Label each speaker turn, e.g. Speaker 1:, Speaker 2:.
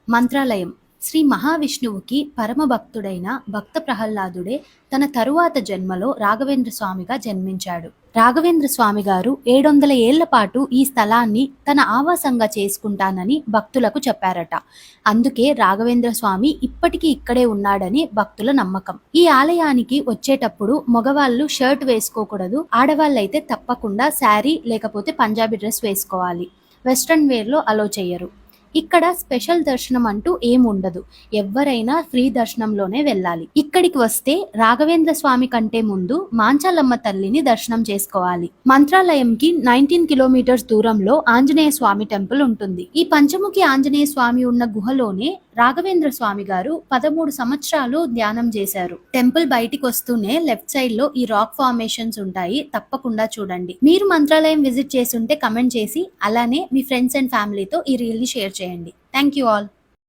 Speaker 1: మంత్రాలయం శ్రీ మహావిష్ణువుకి పరమ భక్తుడైన భక్త ప్రహ్లాదుడే తన తరువాత జన్మలో రాఘవేంద్ర స్వామిగా జన్మించాడు. రాఘవేంద్ర స్వామి గారు 700 ఏళ్ల పాటు ఈ స్థలాన్ని తన ఆవాసంగా చేసుకుంటానని భక్తులకు చెప్పారట. అందుకే రాఘవేంద్ర స్వామి ఇప్పటికీ ఇక్కడే ఉన్నాడని భక్తుల నమ్మకం. ఈ ఆలయానికి వచ్చేటప్పుడు మగవాళ్ళు షర్ట్ వేసుకోకూడదు, ఆడవాళ్ళైతే తప్పకుండా శారీ లేకపోతే పంజాబీ డ్రెస్ వేసుకోవాలి. వెస్ట్రన్ వేర్లో అలో చెయ్యరు. ఇక్కడ స్పెషల్ దర్శనం అంటూ ఏముండదు, ఎవ్వరైనా ఫ్రీ దర్శనంలోనే వెళ్ళాలి. ఇక్కడికి వస్తే రాఘవేంద్ర స్వామి కంటే ముందు మాంచాలమ్మ తల్లిని దర్శనం చేసుకోవాలి. మంత్రాలయంకి 19 కిలోమీటర్స్ దూరంలో ఆంజనేయ స్వామి టెంపుల్ ఉంటుంది. ఈ పంచముఖి ఆంజనేయ స్వామి ఉన్న గుహలోనే రాఘవేంద్ర స్వామి గారు 13 సంవత్సరాలు ధ్యానం చేశారు. టెంపుల్ బయటికి వస్తూనే లెఫ్ట్ సైడ్ లో ఈ రాక్ ఫార్మేషన్స్ ఉంటాయి, తప్పకుండా చూడండి. మీరు మంత్రాలయం విజిట్ చేస్తుంటే కమెంట్ చేసి అలానే మీ ఫ్రెండ్స్ అండ్ ఫ్యామిలీతో ఈ రీల్ ని షేర్ చేయండి. Thank you all.